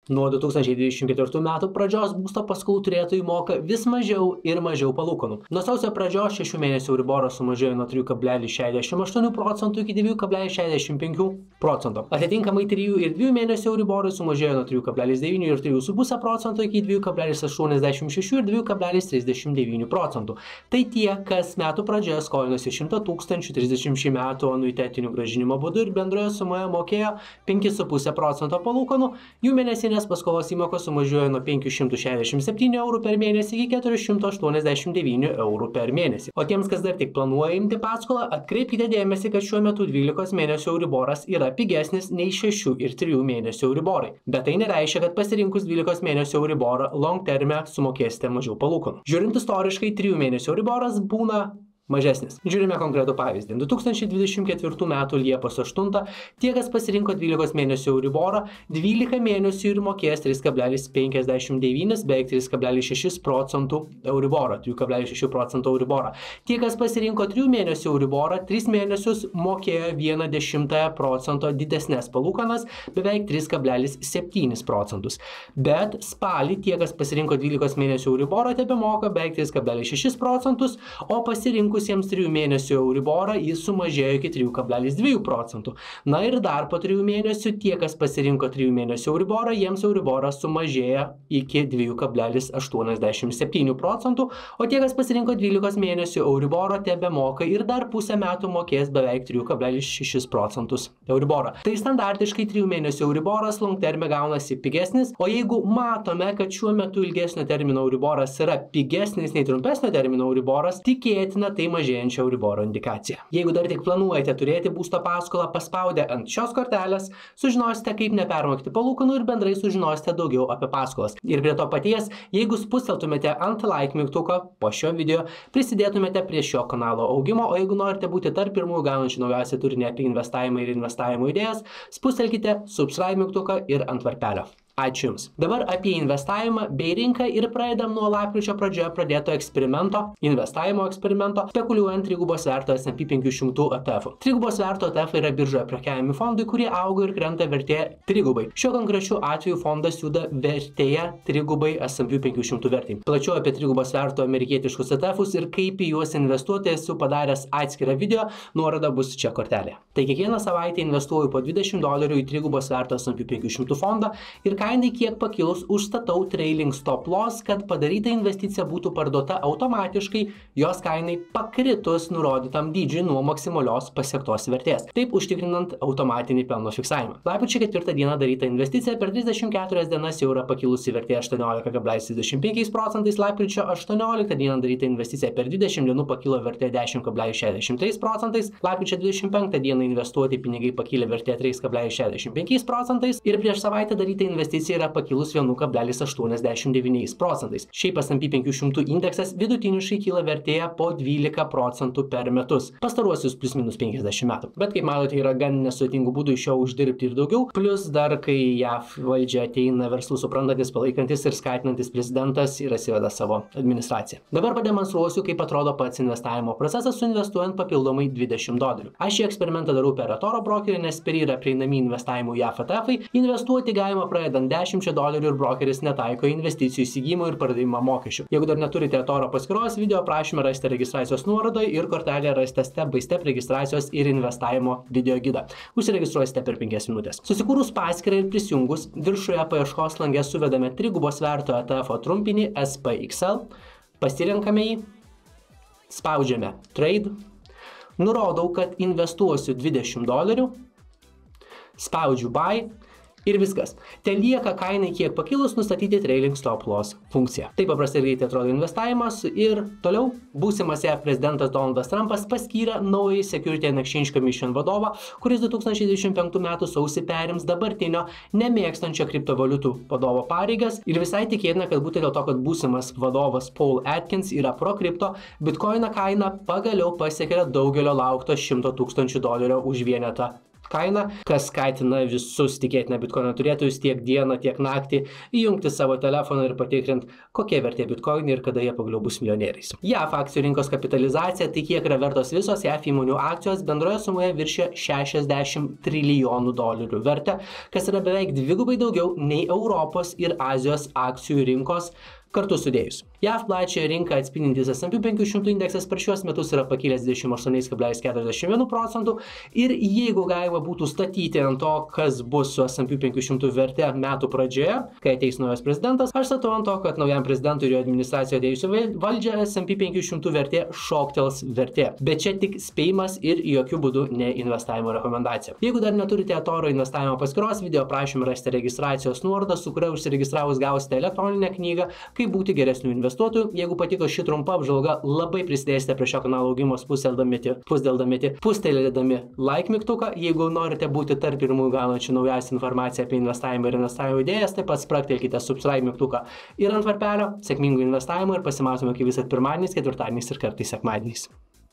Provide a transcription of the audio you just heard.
Nuo 2024 metų pradžios būsto paskolų turėtojai moka vis mažiau ir mažiau palūkanų. Nuo sausio pradžios 6 mėnesių euriboras sumažėjo nuo 3,68 procentų iki 2,65 procento. Atitinkamai 3 ir 2 mėnesių euriborai sumažėjo nuo 3,9 ir 3,5 procento iki 2,86 ir 2,39 procentų. Tai tie, kas metų pradžioje skolinosi 100 000 30 metų anuitetinių grąžinimo būdu ir bendroje sumoje mokėjo 5,5 procento palūkanų, jų mėnesinės paskolos įmokos sumažėjo nuo 567 eurų per mėnesį iki 489 eurų per mėnesį. O tiems, kas dar tik planuoja imti paskolą, atkreipkite dėmesį, kad šiuo metu 12 mėnesių euriboras yra pigesnis nei 6 ir 3 mėnesių euriborai. Bet tai nereiškia, kad pasirinkus 12 mėnesių euriborą long terme sumokėsite mažiau palūkanų. Žiūrint istoriškai, 3 mėnesių euriboras būna mažesnis. Žiūrime konkretų pavyzdį. 2024 metų Liepos 8 tie, kas pasirinko 12 mėnesių euriborą, 12 mėnesių ir mokės 3,59, beveik 3,6 procentų euriborą, 3,6 procentų euriborą. Tie, kas pasirinko 3 mėnesių euriborą, 3 mėnesius mokėjo 1/10 procento didesnės palūkanas, beveik 3,7 procentus. Bet spalį tie, kas pasirinko 12 mėnesių euriborą, tebemoka beveik 3,6 procentus, o pasirinkus 3 mėnesių euriborą jis sumažėjo iki 3,2 procentų. Na ir dar po 3 mėnesių tie, kas pasirinko 3 mėnesių euriborą, jiems euriboras sumažėjo iki 2,87 procentų, o tie, kas pasirinko 12 mėnesių euriborą, tebemoka ir dar pusę metų mokės beveik 3,6 procentus euriborą. Tai standartiškai 3 mėnesių euriboras long terme gaunasi pigesnis, o jeigu matome, kad šiuo metu ilgesnio termino euriboras yra pigesnis nei trumpesnio termino euriboras, tikėtina tai mažėjančio euriboro indikacija. Jeigu dar tik planuojate turėti būsto paskolą, paspaudę ant šios kortelės, sužinosite, kaip nepermokti palūkanų ir bendrai sužinosite daugiau apie paskolas. Ir prie to paties, jeigu spusteltumėte ant like mygtuko po šio video, prisidėtumėte prie šio kanalo augimo, o jeigu norite būti tarp pirmųjų gaunančių naujausią turinį apie investavimą ir investavimo idėjas, spustelkite subscribe mygtuką ir ant varpelio. Ačiū Jums. Dabar apie investavimą bei rinką ir pradedam nuo lapkričio pradžioje pradėto eksperimento, investavimo eksperimento, spekuliuojant trigubos sverto S&P 500 ETF. Trigubos sverto ETF yra biržoje prekiaujami fondai, kurie auga ir krenta vertė trigubai. Šiuo konkrečiu atveju fondas juda vertėje trigubai S&P 500 vertei. Plačiau apie trigubos sverto amerikietiškus ETFus ir kaip į juos investuoti esu padaręs atskirą video, nuoroda bus čia kortelėje. Tai kiekvieną savaitę investuoju po $20 į trigubos sverto S&P 500 fondą ir kainai kiek pakilus užstatau trailing stop loss, kad padaryta investicija būtų parduota automatiškai jos kainai pakritus nurodytam dydžiui nuo maksimalios pasiektos vertės, taip užtikrinant automatinį pelno fiksavimą. Lapkričio 4 dieną daryta investicija per 34 dienas jau yra pakilusi vertė 18,35 procentais, lapkričio 18 dieną daryta investicija per 20 dienų pakilo vertė 10,63 procentais, lapkričio 25 dieną investuoti pinigai pakilė vertė 3,65 procentais ir prieš savaitę daryta investicija yra pakilus 1,89 procentais. Šiaip S&P 500 indeksas vidutiniškai kyla vertėje po 12 procentų per metus, pastaruosius plus minus 50 metų. Bet kaip matote, yra gan nesudėtingų būdų iš jo uždirbti ir daugiau, plus dar kai JAV valdžia ateina verslų suprantantis, palaikantis ir skatinantis prezidentas ir atsiveda savo administraciją. Dabar pademonstruosiu, kaip atrodo pats investavimo procesas suinvestuojant papildomai $20. Aš šį eksperimentą darau per eToro brokerį, nes per yra prieinami investavimo JAV ETF-ai. Investuoti galima pradedant $10 ir brokeris netaiko investicijų įsigijimo ir pardavimo mokesčių. Jeigu dar neturite eToro paskyros, video aprašyme rasite registracijos nuorodoje ir kortelėje rasite step by step registracijos ir investavimo video gidą. Užsiregistruosite per 5 minutės. Susikūrus paskyrą ir prisijungus, viršuje paieškos lange suvedame trigubos sverto ETF trumpinį SPXL, pasirenkame jį, spaudžiame Trade, nurodau, kad investuosiu $20, spaudžiu Buy, ir viskas. Ten lieka kainai kiek pakilus nustatyti trailing stop loss funkciją. Taip paprastai greitai atrodo investavimas ir toliau būsimas JAV prezidentas Donaldas Trumpas paskyrė naują Securities and Exchange Commission vadovą, kuris 2025 m. sausį perims dabartinio nemėgstančio kriptovaliutų vadovo pareigas ir visai tikėtina, kad būtent dėl to, kad būsimas vadovas Paul Atkins yra pro kripto, bitkoino kaina pagaliau pasiekė daugelio laukto $100 000 už vienetą kaina, kas skatina visus tikėtina bitkoino turėtojus tiek dieną, tiek naktį įjungti savo telefoną ir patikrinti, kokia vertė bitkoinai ir kada jie pagaliau bus milijonieriais. JAV akcijų rinkos kapitalizacija, tai kiek yra vertos visos JAV įmonių akcijos, bendroje sumoje viršė $60 trilijonų vertę, kas yra beveik dvigubai daugiau nei Europos ir Azijos akcijų rinkos kartu sudėjus. JAV plačią rinką atspindintis S&P 500 indeksas per šiuos metus yra pakilęs 28,41% ir jeigu galima būtų statyti ant to, kas bus su S&P 500 verte metų pradžioje, kai ateis naujas prezidentas, aš statau ant to, kad naujam prezidentui ir jo administracijoje atėjusiu valdžią S&P 500 vertė šoktels vertė. Bet čia tik spėjimas ir jokių būdų ne investavimo rekomendacija. Jeigu dar neturite eToro investavimo paskyros, video prašymą rasite registracijos nuorodą, su kuria užsiregistravus gausite elektroninę knygą, kaip būti geresnių investuotojų. Jeigu patiko ši trumpa apžvalga, labai prisidėsite prie šio kanalo augimo pustelėdami like mygtuką. Jeigu norite būti tarp pirmųjų gaunančių naujausią informaciją apie investavimą ir investavimo idėjas, taip pat spragtelkite subscribe mygtuką ir ant varpelio. Sėkmingų investavimų ir pasimatome kaip visat pirmadieniais, ketvirtadieniais ir kartais sekmadieniais.